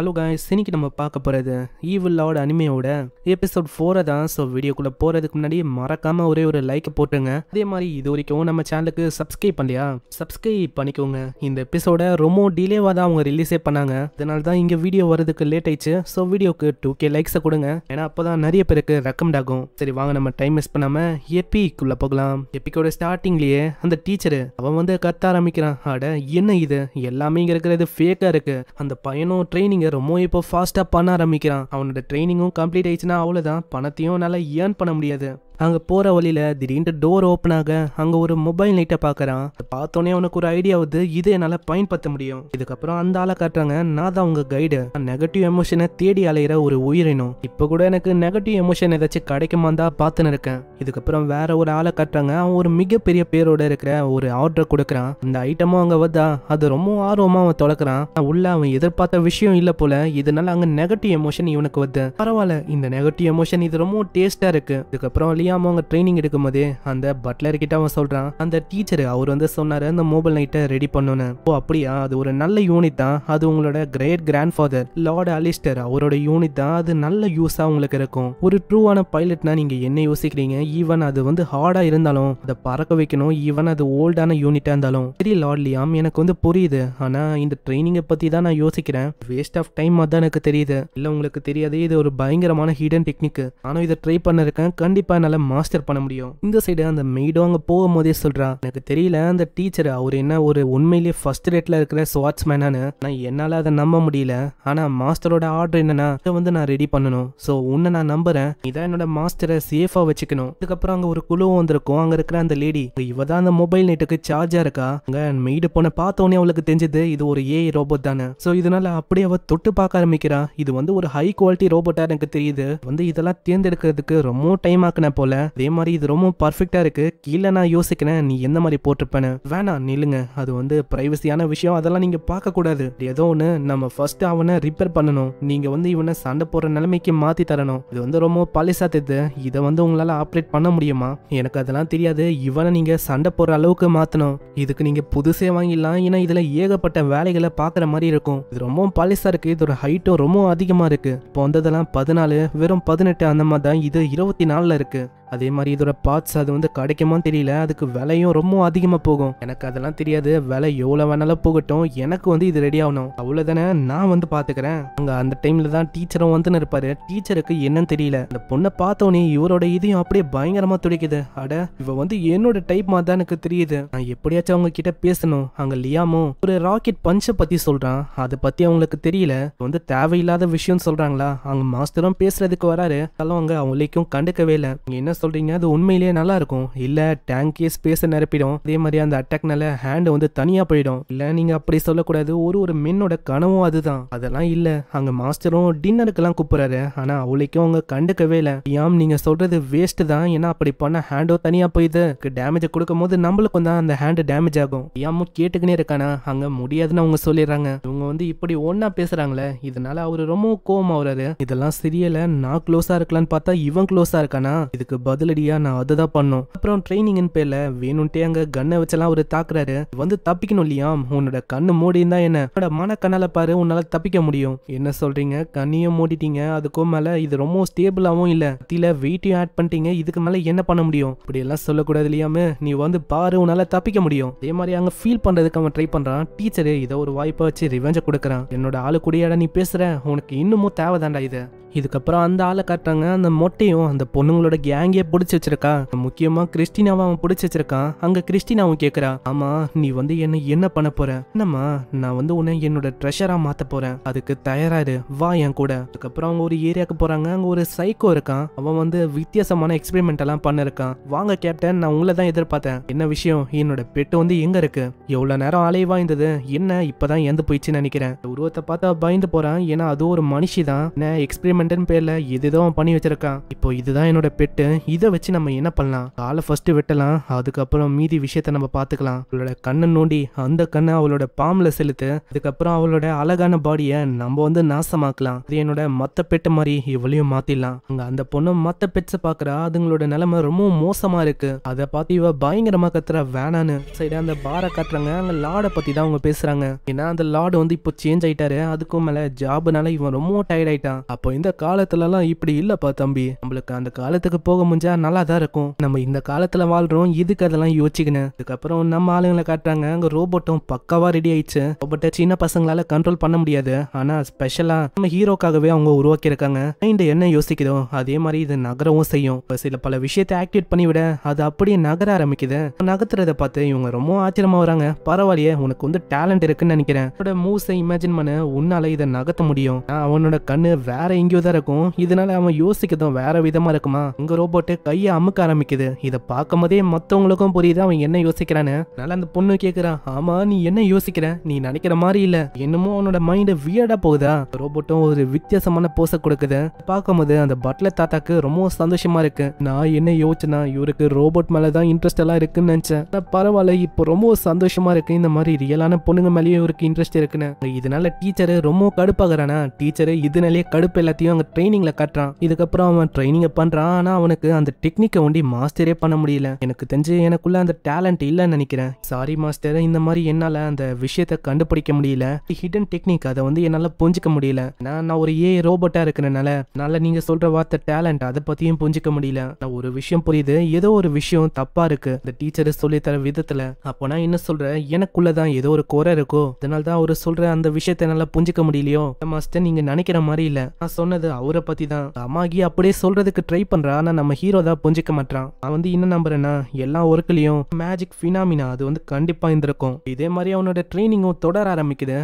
Hello guys, இன்னைக்கு நம்ம பார்க்க போறது ஈவில் லார்ட் அனிமேயோட எபிசோட் 4 தான். ஸோ வீடியோக்குள்ள போறதுக்கு முன்னாடி மறக்காம ஒரே ஒரு லைக் போட்டுருங்க. அதே மாதிரி இது வரைக்கும் நம்ம சேனலுக்கு சப்ஸ்கிரைப் பண்ணலையா, சப்ஸ்கிரைப் பண்ணிக்கோங்க. இந்த எபிசோட ரொம்ப டிலேவா தான் அவங்க ரிலீஸே பண்ணாங்க, அதனால தான் இங்க வீடியோ வரதுக்கு லேட் ஆயிடுச்சு. ஸோ வீடியோக்கு 2K லைக்ஸை கொடுங்க, ஏன்னா அப்போதான் நிறைய பேருக்கு ரெக்கமெண்ட் ஆகும். சரி வாங்க நம்ம டைம் வேஸ்ட் பண்ணாம எப்பிக்குள்ள போகலாம். எப்பிக்கோட ஸ்டார்டிங்லயே அந்த டீச்சரு அவன் வந்து கத்த ஆரம்பிக்கிறான். அட என்ன இது, எல்லாமே இங்க இருக்கிறது ஃபேக்கா இருக்கு. அந்த பையனும் ட்ரைனிங் ரொம்ப இப்போ ஃபாஸ்டா பண்ண ஆரம்பிக்கிறான். அவனோட ட்ரைனிங்கும் கம்ப்ளீட் ஆயிடுச்சுன்னா அவ்வளவுதான், பணத்தையும் நல்லா ஏர்ன் பண்ண முடியாது. அங்க போற வழியில திடீர்னு டோர் ஓப்பன் ஆக அங்க ஒரு மொபைல் நைட்டை பாக்குறான். பார்த்தோன்னே அவனுக்கு ஒரு ஐடியா வந்து இதை என்னால பயன்படுத்த முடியும். இதுக்கப்புறம் அந்த ஆளை காட்டுறாங்க, நான் தான் உங்க கைடு. நெகட்டிவ் எமோஷனை தேடி அலையிற ஒரு உயிரினம். இப்ப கூட எனக்கு நெகட்டிவ் எமோஷன் ஏதாச்சும் கிடைக்குமா தான் பார்த்துன்னு இருக்கேன். இதுக்கப்புறம் வேற ஒரு ஆளை காட்டுறாங்க, அவன் ஒரு மிகப்பெரிய பேரோட இருக்கிற ஒரு ஆர்டர் கொடுக்குறான். அந்த ஐட்டமும் அங்க வந்தா அது ரொம்ப ஆர்வமா அவன் தொடக்குறான். உள்ள அவன் எதிர்பார்த்த விஷயம் இல்ல போல, இதனால அங்க நெகட்டிவ் எமோஷன் இவனுக்கு வருது. பரவாயில்ல, இந்த நெகட்டிவ் எமோஷன் இது ரொம்ப டேஸ்டா இருக்கு. இதுக்கப்புறம் அவங்க ட்ரைனிங் எடுக்கும் போதே அந்த பட்லர் கிட்ட அவன் சொல்றான், அந்த டீச்சர் அவர் வந்து சொன்னாரு அந்த மொபைல் நைட்டை ரெடி பண்ணணும்னு. ஓ அப்படியா, அது ஒரு நல்ல யூனிட் தான். அது உங்களோட great grand father lord Alistair அவரோட யூனிட் தான். அது நல்ல யூஸா உங்களுக்கு இருக்கும். ஒரு ட்ரூவான பைலட்னா நீங்க என்ன யோசிக்கிறீங்க, ஈவன் அது வந்து ஹார்டா இருந்தாலும் அதை பறக்க வைக்கணும், ஈவன் அது ஓல்டான யூனிட்டா இருந்தாலும். சரி லார்ட் லியாம், எனக்கு வந்து புரியுது, ஆனா இந்த ட்ரைனிங்கை பத்தி தான் நான் யோசிக்கிறேன். வேஸ்ட் ஆஃப் டைம் தான் எனக்கு தெரியுது. இல்ல உங்களுக்கு தெரியாது, இது ஒரு பயங்கரமான ஹிடன் டெக்னிக். ஆனா இதை ட்ரை பண்ண இருக்கேன், கண்டிப்பா என்னால மாஸ்டர் பண்ண முடியும். இந்த சைடு அந்த மெய்டும் அங்க போகும்போதே சொல்றா, எனக்கு தெரியல அந்த டீச்சர் அவர் என்ன ஒரு உண்மையிலேயே ஃபர்ஸ்ட் ரேட்ல இருக்கிற ஸ்வாட்ஸ்மேனானு. நான் என்னால அதை நம்ப முடியல. ஆனா மாஸ்டரோட ஆர்டர் என்னன்னா இதை வந்து நான் ரெடி பண்ணணும். சோ உன்னை நான் நம்புறேன், இதான் என்னோட மாஸ்டரை சேஃபா வச்சுக்கணும். இதுக்கப்புறம் அங்க ஒரு குழுவும் வந்திருக்கும். அங்க இருக்கிற அந்த லேடி இவ தான் அந்த மொபைல் நெட்டுக்கு சார்ஜா இருக்கா. அங்க மெய்டு போன பார்த்தோன்னே அவளுக்கு தெரிஞ்சது இது ஒரு ஏஐ ரோபோட் தானே. சோ இதனால அப்படியே அவ தொட்டு பார்க்க ஆரம்பிக்கிறா. இது வந்து ஒரு ஹை குவாலிட்டி ரோபோட்டா எனக்கு தெரியுது. வந்து இதெல்லாம் தேர்ந்தெடுக்கிறதுக்கு ரொம்ப டைம் ஆக்குன போல. அதே மாதிரி இது ரொம்ப பர்ஃபெக்டா இருக்கு. கீழே நான் யோசிக்கிறேன், நீ எந்த மாதிரி போட்டிருப்பேன்னு. வேணாம் நில்லுங்க, அது வந்து பிரைவசியான விஷயம், அதெல்லாம் நீங்க பார்க்க கூடாது. ஏதோ ஒன்று நம்ம ஃபர்ஸ்ட் அவனை ரிப்பேர் பண்ணணும். நீங்க வந்து இவனை சண்டை போற நிலைமைக்கு மாத்தி தரணும். இது வந்து ரொம்ப பழசா தெரியுது, இதை வந்து உங்களால ஆப்ரேட் பண்ண முடியுமா? எனக்கு அதெல்லாம் தெரியாது. இவனை நீங்க சண்டை போற அளவுக்கு மாத்தணும். இதுக்கு நீங்க புதுசே வாங்கிடலாம், ஏன்னா இதுல ஏகப்பட்ட வேலைகளை பாக்குற மாதிரி இருக்கும். இது ரொம்ப பழசா இருக்கு, இதோட ஹைட்டும் ரொம்ப அதிகமா இருக்கு. இப்போ வந்ததெல்லாம் 14, வெறும் 18 அந்த மாதிரி தான். இது 24 இருக்கு. அதே மாதிரி இதோட பார்ட்ஸ் அது வந்து கிடைக்குமான்னு தெரியல, அதுக்கு விலையும் ரொம்ப அதிகமா போகும். எனக்கு அதெல்லாம் தெரியாது, விலை எவ்வளவு வேணாலும் போகட்டும், எனக்கு வந்து இது ரெடி ஆகணும், அவ்வளவுதானே, நான் வந்து பாத்துக்கிறேன். அங்க அந்த டைம்ல தான் டீச்சரும் வந்து இருப்பாரு. டீச்சருக்கு என்னன்னு தெரியல, அந்த பொண்ணை பார்த்தோன்னே இவரோட இதையும் அப்படியே பயங்கரமா துடிக்குது. அட இவ வந்து என்னோட டைப் மாதிரி தான் எனக்கு தெரியுது, நான் எப்படியாச்சும் அவங்க கிட்ட பேசணும். அங்க லியாமும் ஒரு ராக்கெட் பஞ்சை பத்தி சொல்றான், அதை பத்தி அவங்களுக்கு தெரியல, வந்து தேவையில்லாத விஷயம் சொல்றாங்களா. அவங்க மாஸ்டரும் பேசுறதுக்கு வராரு, அவங்க அவங்களுக்கும் கண்டுக்கவே இல்லை. என்ன சொல்றீங்க, அது உண்மையிலேயே நல்லா இருக்கும். இல்ல டேங்கே ஸ்பேஸை நிரப்பிடும், அதே மாதிரி அந்த அட்டாக்னால ஹேண்ட் வந்து தனியா போயிடும். இல்ல நீங்க அப்படி சொல்லக்கூடாது, ஒரு மென்னோட கனவும் அதுதான். அதெல்லாம் இல்ல. அங்க மாஸ்டரும் டின்னருக்கெல்லாம் கூப்பிடுறாரு, ஆனா அவளைக்கும் அவங்க கண்டுக்கவே இல்லை. ஏன் நீங்க சொல்றது வேஸ்ட் தான், ஏன்னா அப்படி பண்ண ஹேண்டோ தனியா போயிது, டேமேஜ் கொடுக்கும் போது நம்மளுக்கும் தான் அந்த ஹேண்ட் டேமேஜ் ஆகும். ஏன் கேட்டுக்கினே இருக்கானா, அங்க முடியாதுன்னு அவங்க சொல்லிடுறாங்க. இவங்க வந்து இப்படி ஒன்னா பேசுறாங்களே, இதனால அவரு ரொம்ப கோவம் ஆகுறாரு. இதெல்லாம் சரியல, நான் க்ளோஸா இருக்கலான்னு பார்த்தா இவன் க்ளோஸா இருக்கானா, இதுக்கு பதிலடியா நான் அதுதான் பண்ணும். அப்புறம் ட்ரைனிங் பேர்ல வேணும்ட்டே அங்க கண்ணை வச்செல்லாம் அவரு தாக்குறாரு. வந்து தப்பிக்கணும் இல்லையா, உன்னோட கண்ணு மூடி இருந்தா என்ன, உன்னோட மன கண்ணால பாரு, உன்னால தப்பிக்க முடியும். என்ன சொல்றீங்க, கண்ணையும் மூடிட்டீங்க, அதுக்கும் மேல இது ரொம்ப ஸ்டேபிளாவும் இல்ல, கத்தியில வெயிட்டையும் ஆட் பண்ணிட்டீங்க, இதுக்கு மேல என்ன பண்ண முடியும்? இப்படி எல்லாம் சொல்லக்கூடாது இல்லையாம, நீ வந்து பாரு, உன்னால தப்பிக்க முடியும். அதே மாதிரி அங்க ஃபீல் பண்றதுக்கு அவன் ட்ரை பண்றான். டீச்சரு இதை ஒரு வாய்ப்பை வச்சு ரிவெஞ்ச கொடுக்குறான். என்னோட ஆளு கூடியாடா நீ பேசுற, உனக்கு இன்னமும் தேவைதாண்டா இது. இதுக்கப்புறம் அந்த ஆளை காட்டுறாங்க, அந்த மொட்டையும் அந்த பொண்ணுங்களோட கேங்கே பிடிச்சி வச்சிருக்கா. முக்கியமா கிறிஸ்டினாவை அவன் பிடிச்சி வச்சிருக்கான். அங்க கிறிஸ்டினாவும் கேக்குறா, ஆமா நீ வந்து என்ன பண்ண போற? என்னம்மா, நான் வந்து உன்னை என்னோட ட்ரெஷரா மாத்த போறேன், அதுக்கு தயாராரு, வா என் கூட. அதுக்கப்புறம் அவங்க ஒரு ஏரியாவுக்கு போறாங்க. அங்க ஒரு சைக்கோ இருக்கான், அவன் வந்து வித்தியாசமான எக்ஸ்பெரிமெண்ட் எல்லாம் பண்ண இருக்கான். வாங்க கேப்டன், நான் உங்களை தான் எதிர்பார்த்தேன். என்ன விஷயம், என்னோட பெட்டு வந்து எங்க இருக்கு? எவ்வளவு நேரம் அலைவா இருந்தது, என்ன இப்பதான் எந்த போயிடுச்சுன்னு நினைக்கிறேன். உருவத்தை பார்த்தா பயந்து போறான், ஏன்னா அது ஒரு மனுஷி தான். எக்ஸ்பெரிமெண்ட் பேர்ல எதுதான் பண்ணி வச்சிருக்கான். இப்போ இதுதான் என்னோட பெட்டு, இதை வச்சு நம்ம என்ன பண்ணலாம், காலை ஃபர்ஸ்ட் வெட்டலாம், அதுக்கப்புறம் மீதி விஷயத்த நம்ம பாத்துக்கலாம். அவளோட கண்ணை நோண்டி அந்த கண்ணை அவளோட பாம்புல செலுத்து, அதுக்கப்புறம் அவளோட அழகான பாடியை நம்ம வந்து நாசமாக்கலாம். அது என்னோட மத்த பெட்ட மாதிரி இவளையும் மாத்திடலாம். அங்க அந்த பொண்ணு மத்த பெட்ஸை பாக்குறா, அதுங்களோட நிலைமை ரொம்ப மோசமா இருக்கு. அதை பார்த்து இவ பயங்கரமா கத்துற வேணான்னு. சைடு அந்த பாரை காட்டுறாங்க, அங்க லார்டை பத்தி தான் அவங்க பேசுறாங்க. ஏன்னா அந்த லார்டு வந்து இப்போ சேஞ்ச் ஆயிட்டாரு, அதுக்கும் மேல ஜாப்னால இவன் ரொம்ப டயர்ட் ஆயிட்டான். அப்போ இந்த காலத்துல எல்லாம் இப்படி இல்லப்பா தம்பி, நம்மளுக்கு அந்த காலத்துக்கு போக முடிஞ்சா நல்லா தான் இருக்கும். நம்ம இந்த காலத்துல வாழ்றோம், இதுக்கு அதெல்லாம் யோசிக்கணும். அதுக்கப்புறம் நம்ம ஆளுங்களை காட்டுறாங்க, அங்க ரோபோட்டும் பக்காவா ரெடி ஆயிடுச்சு. ரோபோட்டை சின்ன பசங்களால கண்ட்ரோல் பண்ண முடியாது, ஆனா ஸ்பெஷலா நம்ம ஹீரோக்காகவே அவங்க உருவாக்கி இருக்காங்க. மைண்ட் என்ன யோசிக்குதோ அதே மாதிரி இது நகரவும் செய்யும். சில பல விஷயத்தை ஆக்டிவேட் பண்ணி விட அது அப்படியே நகர ஆரம்பிக்குது. நகர்த்துறத பார்த்து இவங்க ரொம்ப ஆச்சரியமா வராங்க. பரவாயில்லையே, உனக்கு வந்து டேலண்ட் இருக்குன்னு நினைக்கிறேன். அவனோட மூவ்ஸை இமேஜின் பண்ண உன்னால இதை நகர்த்த முடியும். அவனோட கண்ணு வேற எங்கேயோ தான் இருக்கும், இதனால அவன் யோசிக்கதும் வேற விதமா இருக்குமா. உங்க ரோபோட்டு கையை அமுக்க ஆரம்பிக்குது. இதை பார்க்கும் போதே மத்தவங்களுக்கும் புரியுது அவன் என்ன யோசிக்கிறான்னு. அதனால அந்த பொண்ணு கேக்குறான், ஆமா நீ என்ன யோசிக்கிற, நீ நினைக்கிற மாதிரி இல்ல, என்னமோ அவனோட மைண்ட் வியர்டா போகுதா. ரோபோட்டும் ஒரு வித்தியாசமான போஸை கொடுக்குது. பார்க்கும்போது அந்த பட்லர் தாத்தாக்கு ரொம்ப சந்தோஷமா இருக்கு. நான் என்ன யோசிச்சேன்னா இவருக்கு ரோபோட் மேலதான் இன்ட்ரெஸ்ட் எல்லாம் இருக்குன்னு நினைச்சேன். பரவாயில்ல, இப்போ ரொம்ப சந்தோஷமா இருக்கு, இந்த மாதிரி ரியலான பொண்ணுங்க மேலேயும் இவருக்கு இன்ட்ரெஸ்ட் இருக்குன்னு. இதனால டீச்சர் ரொம்ப கடுப்பாகிறானா. டீச்சர் இதனாலே கடுப்பு எல்லாத்தையும் அங்க ட்ரைனிங்ல காட்டுறான். இதுக்கப்புறம் அவன் ட்ரைனிங் பண்றான், ஆனா அவனுக்கு அந்த டெக்னிக்கை ஒண்டி மாஸ்டரே பண்ண முடியல. எனக்கு தெரிஞ்சு எனக்குள்ள அந்த டேலண்ட் இல்லன்னு நினைக்கிறேன். சாரி மாஸ்டர், இந்த மாதிரி என்னால அந்த விஷயத்தை கண்டுபிடிக்க முடியல. ஹிடன் டெக்னிக் அதை வந்து என்னால புரிஞ்சுக்க முடியல. நான் ஒரு ரோபோட்டா இருக்கிறனால நீங்க சொல்ற வார்த்தை டேலண்ட் அதை பத்தியும் புரிஞ்சுக்க முடியல. நான் ஒரு விஷயம் புரியுது, ஏதோ ஒரு விஷயம் தப்பா இருக்கு இந்த டீச்சர் சொல்லி தர விதத்துல. அப்போ நான் என்ன சொல்றேன், எனக்குள்ளதான் ஏதோ ஒரு குறை இருக்கோ, அதனால தான் அவரு சொல்ற அந்த விஷயத்தை நல்லா புரிஞ்சுக்க முடியலையோ. மாஸ்டர் நீங்க நினைக்கிற மாதிரி இல்ல, நான் சொன்னது அவரை பத்தி தான். அம்மாகி அப்படியே சொல்றதுக்கு ட்ரை பண்றா, ஆனா நம்ம ஹீரோ தான் புரிஞ்சுக்க மாட்டான். நான் வந்து என்ன நம்புறேன்னா எல்லா ஒர்க்லயும் மேஜிக் பினாமினா அது வந்து கண்டிப்பா இருந்திருக்கும். இதே மாதிரி அவனோட ட்ரைனிங்கும் தொடர ஆரம்பிக்குது.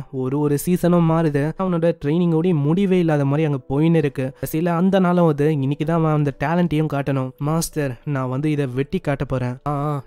ஒரு சீசனும் மாறுது, அவனோட ட்ரைனிங்கோட முடிவே இல்லாத மாதிரி அங்க போயின்னு இருக்கு. சில அந்த நாளும் அது இன்னைக்குதான் அந்த டேலண்டையும் காட்டணும். மாஸ்டர் நான் வந்து இதை வெட்டி காட்ட போறேன்.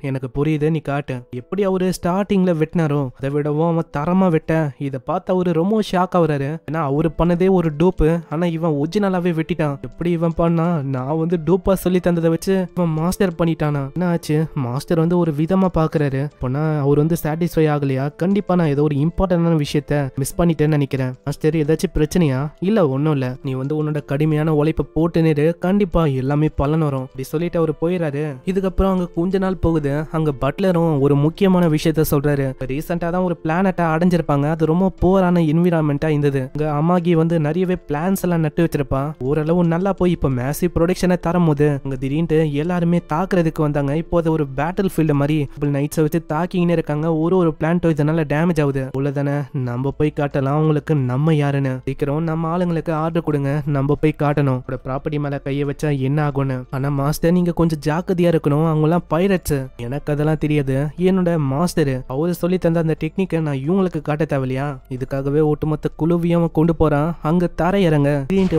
எனக்கு புரியுது, நீ காட்டு. எப்படி அவரு ஸ்டார்டிங்ல வெட்டினாரோ அதை விடவும் அவன் தரமா வெட்ட. இதை பார்த்து அவரு ரொம்ப ஷாக் ஆகுறாரு. ஏன்னா அவரு பண்ணதே ஒரு டூப்பு, ஆனா இவன் ஒரிஜினலாவே வெட்டிட்டான். எப்படி இவன் பண்ணா, நான் வந்து டூப்பா சொல்லி தந்ததை வச்சு இவன் மாஸ்டர் பண்ணிட்டானா. என்ன ஆச்சு, மாஸ்டர் வந்து ஒரு விதமா பாக்குறாரு. போனா அவர் வந்து சாட்டிஸ்ஃபை ஆகலையா, கண்டிப்பா நான் ஏதோ ஒரு இம்பார்ட்டன்டான விஷயத்த மிஸ் பண்ணிட்டேன்னு நினைக்கிறேன். மாஸ்டர் ஏதாச்சும் பிரச்சனையா? இல்ல ஒன்னும் இல்ல, நீ வந்து உன்னோட கடுமையான உழைப்பை போட்டு நேரு, கண்டிப்பா எல்லாமே பலன் வரும். அப்படி சொல்லிட்டு அவர் போயிடாரு. இதுக்கப்புறம் அங்க கொஞ்ச நாள் போகுது. அங்க பட்லரும் ஒரு முக்கியமான விஷயத்த சொல்றாரு. ரீசெண்டா தான் ஒரு பிளானட்டா அடைஞ்சிருப்பாங்க, அது ரொம்ப போரான என்விரான்மெண்டா இருந்தது. அங்க அம்மாகி வந்து நிறையவே பிளான்ஸ் எல்லாம் நட்டு வச்சிருப்பா. ஓரளவு நல்லா போய் இப்ப மேசிவ் ப்ரொடக்ஷனை தரும் போது அங்க திடீர்னு எல்லாருமே தாக்குறதுக்கு வந்தாங்க. இப்போ அது ஒரு பேட்டில் ஃபீல்டு மாதிரி நைட்ஸை வச்சு தாக்கிங்கன்னு இருக்காங்க. ஒரு பிளான்ட்டோ இதனால டேமேஜ் ஆகுது. உள்ளதானே நம்ம போய் காட்டலாம் அவங்களுக்கு நம்ம யாருன்னு. சீக்கிரம் நம்ம ஆளுங்களுக்கு ஆர்டர் கொடுங்க, நம்ம போய் காட்டணும் ப்ராப்பர்ட்டி மேல கைய வச்சா என்ன ஆகும்னு. ஆனா மாஸ்டர் நீங்க கொஞ்சம் ஜாக்கிரதையா இருக்கணும், அவங்க எல்லாம் பைரட்ஸ். எனக்கு அதெல்லாம் தெரியாது. என்னோட மாஸ்டர் அவரு சொல்லி தந்த அந்த டெக்னிக்கை நான் இவங்களுக்கு காட்ட தேவையா? இதுக்காகவே ஒட்டுமொத்த குழுவையும் கொண்டு போறான். அங்க தர இறங்க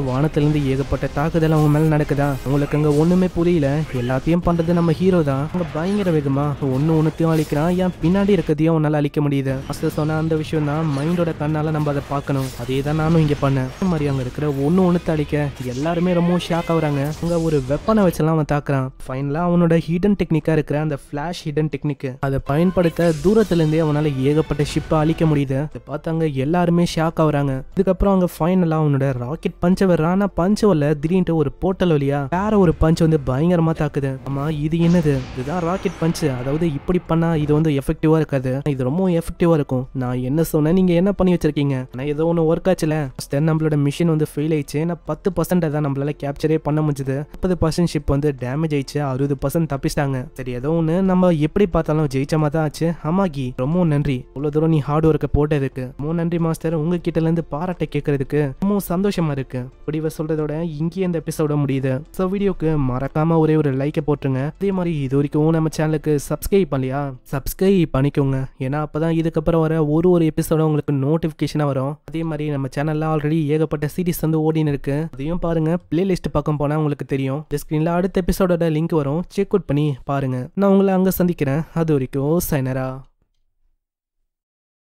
வானத்துல இருந்து ஏகப்பட்ட தாக்குதல் அவங்க மேல நடக்குதா. உங்களுக்கு அங்க ஒண்ணுமே புரியல, எல்லாத்தையும் பண்றது நம்ம ஹீரோ தான். அங்க பயங்கர வேகமா ஒன்னுத்தையும் அழிக்கிறான். ஏன் பின்னாடி இருக்கிறதையும் அவனால அழிக்க முடியுது. மாஸ்டர் சொன்ன அந்த விஷயம் தான் மைண்டோட கண்ணால நம்ம அதை பார்க்கணும். அதே தான் நானும் இங்க பண்ணேன். மாதிரி அங்க இருக்கிற ஒன்னு அழிக்க எல்லாருமே ரொம்ப ஷாக் ஆகுறாங்க. அங்க ஒரு வெப்பனை வச்செல்லாம் அவன் தாக்குறான். ஃபைனலா அவனோட ஹிடன் டெக்னிக்கா இருக்கிற அந்த பிளாஷ் ஹிடன் டெக்னிக் அதை பயன்படுத்த தூரத்துல இருந்தே அவனால ஏகப்பட்ட ஷிப்பை அழிக்க முடியுது. அதை பார்த்தாங்க எல்லாருமே ஷாக் ஆகுறாங்க. இதுக்கப்புறம் அங்க ஃபைனலா அவனோட ராக்கெட் பஞ்ச வர்றான். பஞ்ச வரல, திடீர்னு ஒரு போர்ட்டல் வழியா வேற ஒரு பஞ்ச் வந்து பயங்கரமா தாக்குது. ஆமா இது என்னது, இதுதான் ராக்கெட் பஞ்ச். அதாவது இப்படி பண்ணா இது வந்து எஃபெக்டிவா இருக்காது, இது ரொம்ப எஃபெக்டிவா இருக்கும். நான் என்ன சொன்னேன், நீங்க என்ன பண்ணி வச்சிருக்கீங்க? ஆனா ஏதோ ஒன்னு ஒர்க் ஆச்சுல. நம்மளோட மிஷின் வந்து ஃபெயில் ஆயிடுச்சு. 10% தான் நம்மளால கேப்சரே பண்ண முடிஞ்சது. 30% ஷிப் வந்து டேமேஜ் ஆயிடுச்சு, 60% தப்பிச்சிட்டாங்க. சரி ஏதோ ஒன்று நம்ம எப்படி பார்த்தாலும் ஜெயிச்ச மாதிரி தான் ஆச்சு. அம்மாகி ரொம்ப நன்றி, இவ்வளவு தூரம் நீ ஹார்ட் ஒர்க்கை போட்டதுக்கு ரொம்ப நன்றி மாஸ்டர். உங்ககிட்ட இருந்து பாராட்டை கேட்கறதுக்கு ரொம்ப சந்தோஷமா இருக்கு. இப்படி சொல்றதோட இங்கேயே இந்த எபிசோட முடியுது. ஸோ வீடியோக்கு மறக்காம ஒரே ஒரு லைக்கை போட்டுருங்க. அதே மாதிரி இது வரைக்கும் நம்ம சேனலுக்கு சப்ஸ்கிரைப் பண்ணலையா, சப்ஸ்கிரைப் பண்ணிக்கோங்க. ஏன்னா அப்பதான் இதுக்கப்புறம் வர ஒரு எபிசோட உங்களுக்கு நோட்டிபிகேஷனா வரும். அதே மாதிரி நம்ம சேனல்ல ஆல்ரெடி ஏகப்பட்ட சீரிஸ் வந்து ஓடின்னு இருக்கு, அதையும் பாருங்க. பிளேலிஸ்ட் பக்கம் போனா உங்களுக்கு தெரியும். ஸ்கிரீன்ல அடுத்த எபிசோடோட லிங்க் வரும், செக் அவுட் பண்ணி பாருங்க. நான் உங்களை அங்க சந்திக்கிறேன். அது வரைக்கும் சைனரா.